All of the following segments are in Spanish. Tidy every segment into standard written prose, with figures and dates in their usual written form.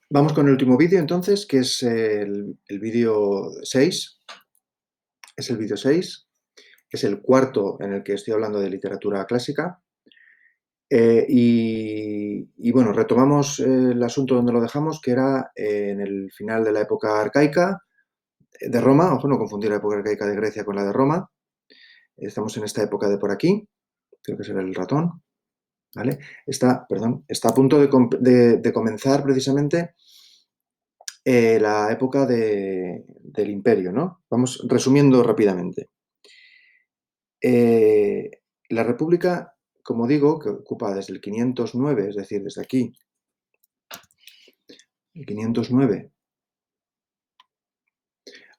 Vamos con el último vídeo entonces, que es el vídeo 6. Es el vídeo 6. Es el cuarto en el que estoy hablando de literatura clásica. Y bueno, retomamos el asunto donde lo dejamos, que era en el final de la época arcaica de Roma. Ojo, no confundir la época arcaica de Grecia con la de Roma. Estamos en esta época de por aquí. Creo que será el ratón. ¿Vale? Está a punto de comenzar precisamente la época del imperio, ¿no? Vamos resumiendo rápidamente. Eh, la República, como digo, que ocupa desde el 509, es decir, desde aquí, el 509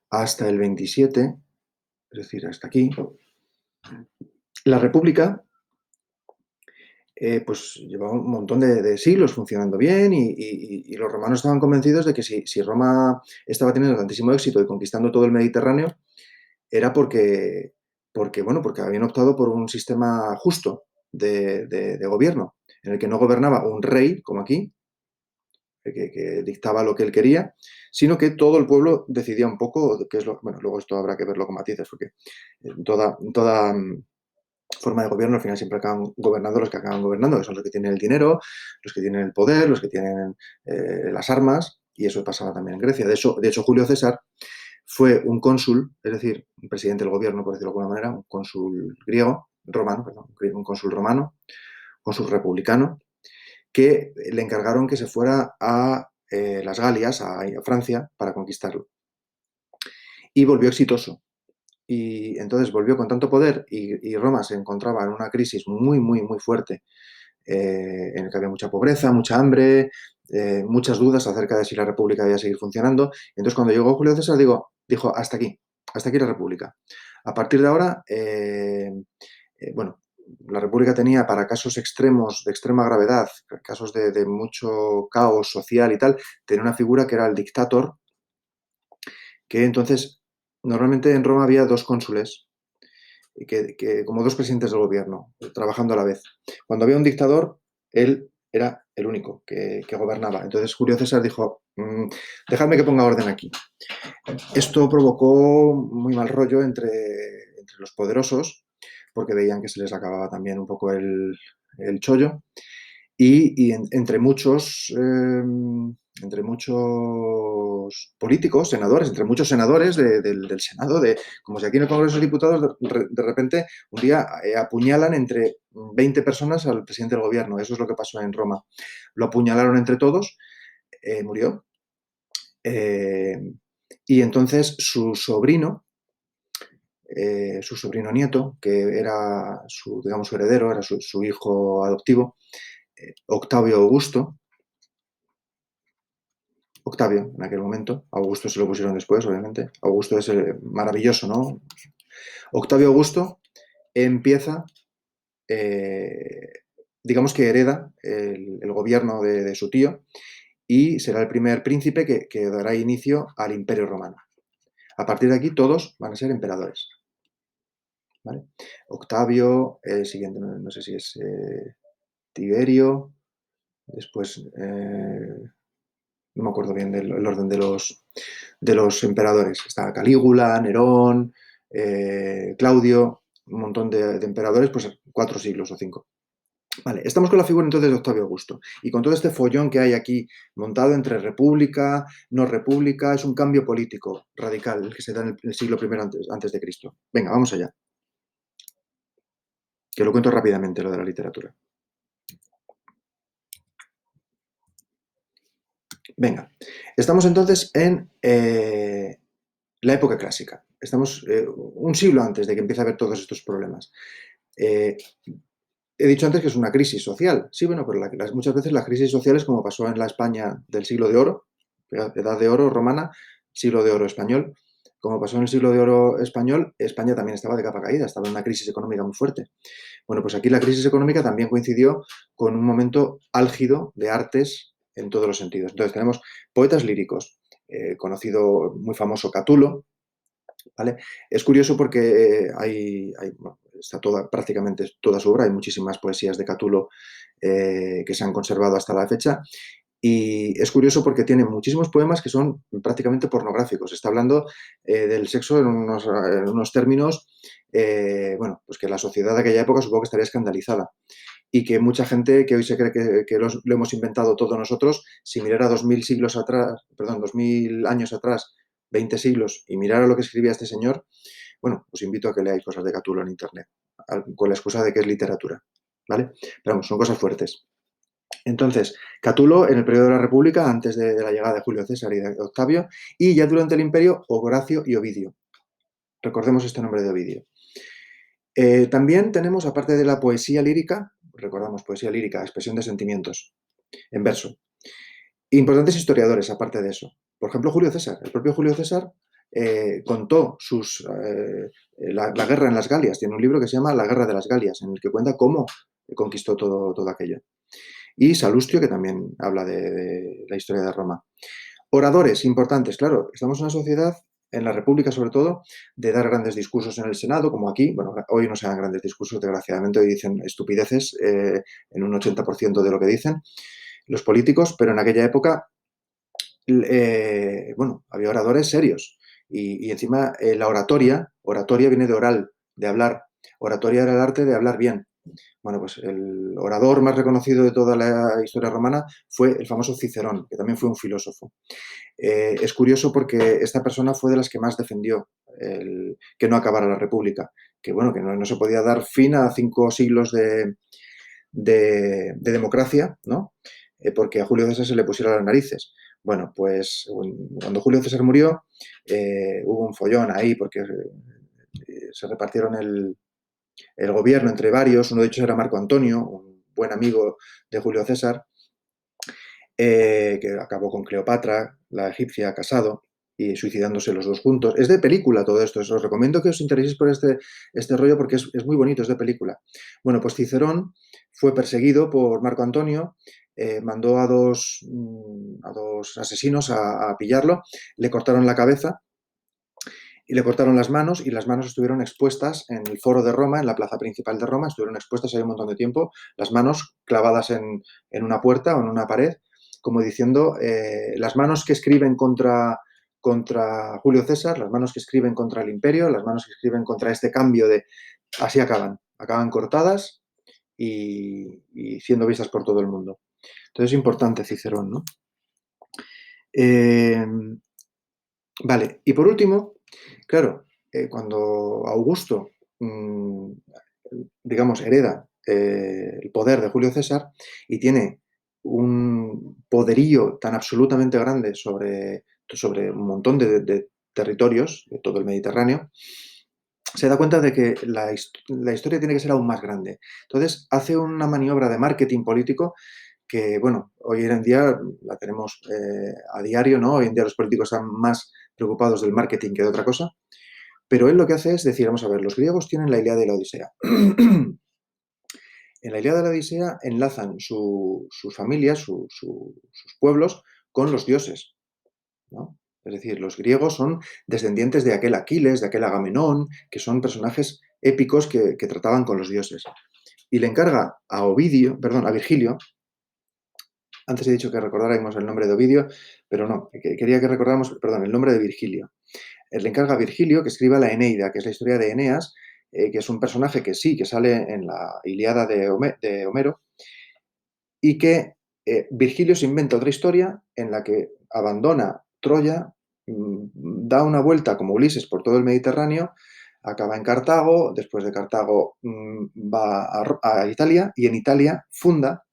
hasta el 27, es decir, hasta aquí, la República pues llevaba un montón de siglos funcionando bien y los romanos estaban convencidos de que si Roma estaba teniendo tantísimo éxito y conquistando todo el Mediterráneo, era porque habían optado por un sistema justo de gobierno, en el que no gobernaba un rey, como aquí, que dictaba lo que él quería, sino que todo el pueblo decidía un poco qué es lo... Bueno, luego esto habrá que verlo con matices, porque toda forma de gobierno al final siempre acaban gobernando los que acaban gobernando, que son los que tienen el dinero, los que tienen el poder, los que tienen las armas, y eso pasaba también en Grecia. De hecho, Julio César fue un cónsul, es decir, un presidente del gobierno, por decirlo de alguna manera, un cónsul griego, romano, perdón, un cónsul romano, cónsul republicano, que le encargaron que se fuera a las Galias, a Francia, para conquistarlo. Y volvió exitoso. Y entonces volvió con tanto poder y Roma se encontraba en una crisis muy, muy, muy fuerte, en el que había mucha pobreza, mucha hambre, muchas dudas acerca de si la República debía seguir funcionando. Entonces, cuando llegó Julio César, dijo, hasta aquí la República. A partir de ahora, bueno, la República tenía para casos extremos, de extrema gravedad, casos de mucho caos social y tal, tenía una figura que era el dictator, que entonces, normalmente en Roma había dos cónsules, como dos presidentes del gobierno, trabajando a la vez. Cuando había un dictador, él era el único que gobernaba. Entonces Julio César dijo, dejadme que ponga orden aquí. Esto provocó muy mal rollo entre los poderosos, porque veían que se les acababa también un poco el chollo, entre muchos políticos, senadores, entre muchos senadores del Senado, como si aquí en el Congreso de Diputados de repente un día apuñalan entre 20 personas al presidente del gobierno. Eso es lo que pasó en Roma. Lo apuñalaron entre todos, murió. Y entonces su sobrino nieto, que era digamos, su heredero, era su hijo adoptivo, Octavio Augusto, Octavio en aquel momento, Augusto se lo pusieron después, obviamente. Augusto es maravilloso, ¿no? Octavio Augusto empieza, eh, digamos que hereda el gobierno de su tío y será el primer príncipe que dará inicio al Imperio Romano. A partir de aquí todos van a ser emperadores. ¿Vale? Octavio, el siguiente, no sé si es Tiberio, después no me acuerdo bien del orden de los emperadores. Está Calígula, Nerón, Claudio, un montón de emperadores, pues 4 siglos o 5. Vale, estamos con la figura entonces de Octavio Augusto y con todo este follón que hay aquí montado entre república, no república, es un cambio político radical el que se da en el siglo I antes de Cristo. Venga, vamos allá. Que lo cuento rápidamente, lo de la literatura. Venga, estamos entonces en la época clásica. Estamos un siglo antes de que empiece a haber todos estos problemas. Eh, He dicho antes que es una crisis social. Sí, bueno, pero muchas veces las crisis sociales, como pasó en la España del siglo de oro, edad de oro romana, siglo de oro español, como pasó en el siglo de oro español, España también estaba de capa caída, estaba en una crisis económica muy fuerte. Bueno, pues aquí la crisis económica también coincidió con un momento álgido de artes en todos los sentidos. Entonces tenemos poetas líricos, conocido, muy famoso Catulo, ¿vale? Es curioso porque bueno, está prácticamente toda su obra, hay muchísimas poesías de Catulo que se han conservado hasta la fecha, Y es curioso porque tiene muchísimos poemas que son prácticamente pornográficos. Está hablando del sexo en unos términos, bueno, pues que la sociedad de aquella época supongo que estaría escandalizada. Y que mucha gente que hoy se cree que lo hemos inventado todos nosotros, si mirara 2000 siglos atrás, perdón, 2000 años atrás, 20 siglos, y mirara lo que escribía este señor, bueno, os invito a que leáis cosas de Catulo en internet, con la excusa de que es literatura, ¿vale? Pero vamos, son cosas fuertes. Entonces, Catulo en el periodo de la República, antes de la llegada de Julio César y de Octavio, y ya durante el Imperio, Horacio y Ovidio. Recordemos este nombre de Ovidio. También tenemos, aparte de la poesía lírica, recordamos poesía lírica, expresión de sentimientos, en verso. Importantes historiadores, aparte de eso. Por ejemplo, Julio César. El propio Julio César contó la guerra en las Galias. Tiene un libro que se llama La guerra de las Galias, en el que cuenta cómo conquistó todo aquello. Y Salustio, que también habla de la historia de Roma. Oradores importantes, claro, estamos en una sociedad, en la República sobre todo, de dar grandes discursos en el Senado, como aquí. Bueno, hoy no se dan grandes discursos, desgraciadamente, hoy dicen estupideces en un 80% de lo que dicen los políticos, pero en aquella época, bueno, había oradores serios. Y encima la oratoria viene de oral, de hablar. Oratoria era el arte de hablar bien. Bueno, pues el orador más reconocido de toda la historia romana fue el famoso Cicerón, que también fue un filósofo. Es curioso porque esta persona fue de las que más defendió que no acabara la República, que bueno, que no se podía dar fin a 5 siglos de democracia, ¿no? Porque a Julio César se le pusieron las narices. Bueno, pues cuando Julio César murió, hubo un follón ahí porque se repartieron el gobierno entre varios. Uno de ellos era Marco Antonio, un buen amigo de Julio César, que acabó con Cleopatra, la egipcia, casado y suicidándose los dos juntos. Es de película todo esto, os recomiendo que os intereséis por este rollo porque es muy bonito, es de película. Bueno, pues Cicerón fue perseguido por Marco Antonio, mandó a dos asesinos a pillarlo, le cortaron la cabeza y le cortaron las manos, y las manos estuvieron expuestas en el foro de Roma, en la plaza principal de Roma, estuvieron expuestas ahí un montón de tiempo, las manos clavadas en una puerta o en una pared, como diciendo, las manos que escriben contra Julio César, las manos que escriben contra el imperio, las manos que escriben contra este cambio de... Así acaban cortadas y siendo vistas por todo el mundo. Entonces es importante Cicerón, ¿no? Vale, y por último, claro, cuando Augusto, digamos, hereda el poder de Julio César y tiene un poderío tan absolutamente grande sobre un montón de territorios de todo el Mediterráneo, se da cuenta de que la historia tiene que ser aún más grande. Entonces hace una maniobra de marketing político que, bueno, hoy en día la tenemos a diario, ¿no? Hoy en día los políticos están más preocupados del marketing que de otra cosa, pero él lo que hace es decir, vamos a ver, los griegos tienen la Ilíada y la Odisea. En la Ilíada y la Odisea enlazan sus familias, sus pueblos, con los dioses, ¿no? Es decir, los griegos son descendientes de aquel Aquiles, de aquel Agamenón, que son personajes épicos que trataban con los dioses. Y le encarga a Virgilio, antes he dicho que recordáramos el nombre de Ovidio, pero no, quería que recordáramos, perdón, el nombre de Virgilio. Le encarga a Virgilio que escriba la Eneida, que es la historia de Eneas, que es un personaje que sí, que sale en la Ilíada de Homero, y que Virgilio se inventa otra historia en la que abandona Troya, da una vuelta como Ulises por todo el Mediterráneo, acaba en Cartago, después de Cartago va a Italia y en Italia funda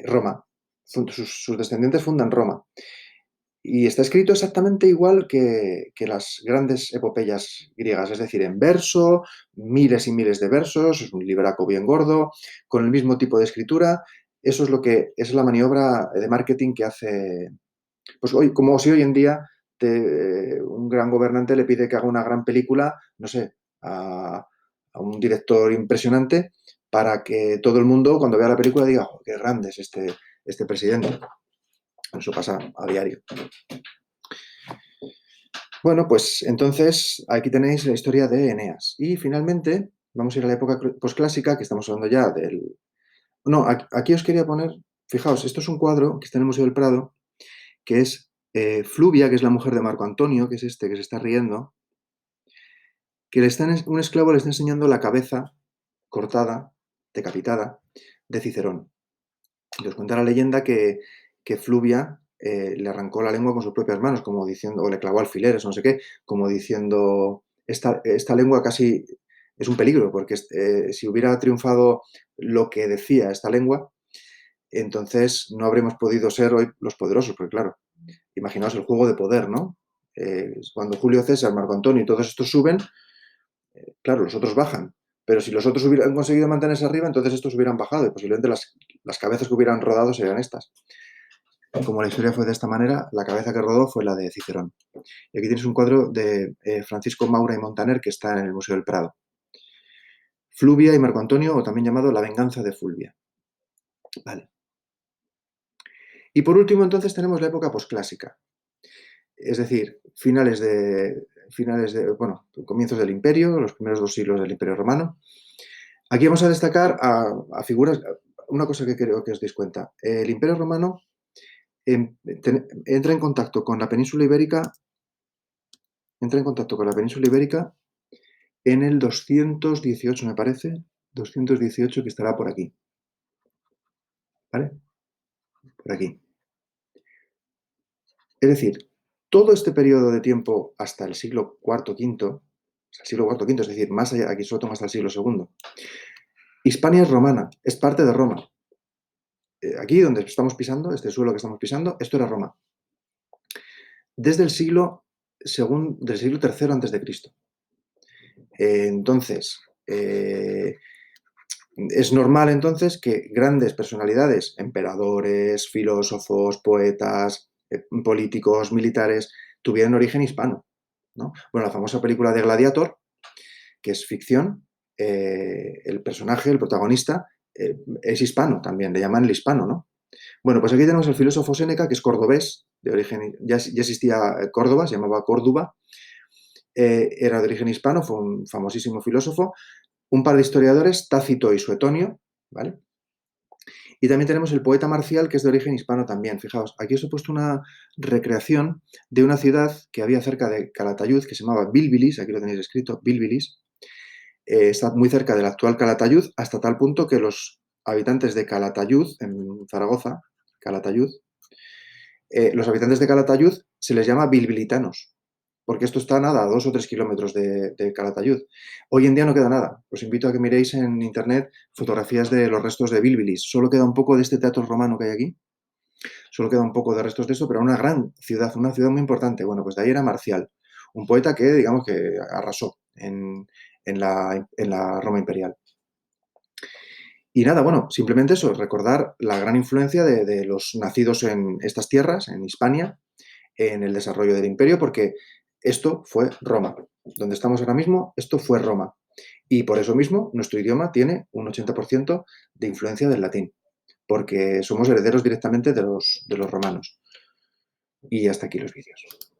Roma. Sus descendientes fundan Roma. Y está escrito exactamente igual que las grandes epopeyas griegas, es decir, en verso, miles y miles de versos, es un libraco bien gordo, con el mismo tipo de escritura. Eso es lo que es la maniobra de marketing que hace, pues hoy, como si hoy en día un gran gobernante le pide que haga una gran película, no sé, a un director impresionante para que todo el mundo cuando vea la película diga, oh, qué grande es este presidente. Eso pasa a diario. Bueno, pues entonces aquí tenéis la historia de Eneas. Y finalmente vamos a ir a la época posclásica, que estamos hablando ya del... No, aquí os quería poner, fijaos, esto es un cuadro que está en el Museo del Prado, que es Fluvia, que es la mujer de Marco Antonio, que es este que se está riendo, que un esclavo le está enseñando la cabeza cortada, decapitada, de Cicerón. Y os cuenta la leyenda que Fluvia le arrancó la lengua con sus propias manos, como diciendo, o le clavó alfileres, no sé qué, como diciendo, esta lengua casi es un peligro, porque si hubiera triunfado lo que decía esta lengua, entonces no habremos podido ser hoy los poderosos, porque claro, imaginaos el juego de poder, ¿no? Cuando Julio César, Marco Antonio y todos estos suben, claro, los otros bajan. Pero si los otros hubieran conseguido mantenerse arriba, entonces estos hubieran bajado y posiblemente las cabezas que hubieran rodado serían estas. Como la historia fue de esta manera, la cabeza que rodó fue la de Cicerón. Y aquí tienes un cuadro de Francisco Maura y Montaner que está en el Museo del Prado. Fluvia y Marco Antonio, o también llamado La venganza de Fulvia. Vale. Y por último, entonces, tenemos la época posclásica. Es decir, comienzos del Imperio, los primeros 2 siglos del Imperio Romano. Aquí vamos a destacar a figuras, una cosa que creo que os deis cuenta. El Imperio Romano entra en contacto con la península ibérica, en el 218, me parece, 218, que estará por aquí. ¿Vale? Por aquí. Es decir, todo este periodo de tiempo hasta el siglo IV, V, es decir, más allá, aquí solo tengo hasta el siglo II. Hispania es romana, es parte de Roma. Aquí donde estamos pisando, este suelo que estamos pisando, esto era Roma. Desde el siglo III antes de Cristo. Entonces, es normal entonces que grandes personalidades, emperadores, filósofos, poetas, políticos, militares, tuvieran origen hispano, ¿no? Bueno, la famosa película de Gladiator, que es ficción, el personaje, el protagonista, es hispano también, le llaman el hispano, ¿no? Bueno, pues aquí tenemos el filósofo Séneca, que es cordobés, de origen, ya existía Córdoba, se llamaba Córdoba, era de origen hispano, fue un famosísimo filósofo, un par de historiadores, Tácito y Suetonio, ¿vale? Y también tenemos el poeta Marcial, que es de origen hispano también. Fijaos, aquí os he puesto una recreación de una ciudad que había cerca de Calatayud, que se llamaba Bilbilis, aquí lo tenéis escrito, Bilbilis. Está muy cerca del actual Calatayud, hasta tal punto que los habitantes de Calatayud, en Zaragoza, Calatayud, los habitantes de Calatayud se les llama bilbilitanos, porque esto está nada, a 2 o 3 kilómetros de Calatayud. Hoy en día no queda nada. Os invito a que miréis en internet fotografías de los restos de Bilbilis. Solo queda un poco de este teatro romano que hay aquí. Solo queda un poco de restos de esto, pero una gran ciudad, una ciudad muy importante. Bueno, pues de ahí era Marcial, un poeta que, digamos, que arrasó en la Roma imperial. Y nada, bueno, simplemente eso, recordar la gran influencia de los nacidos en estas tierras, en Hispania, en el desarrollo del imperio, porque esto fue Roma. Donde estamos ahora mismo, esto fue Roma. Y por eso mismo, nuestro idioma tiene un 80% de influencia del latín, porque somos herederos directamente de los romanos. Y hasta aquí los vídeos.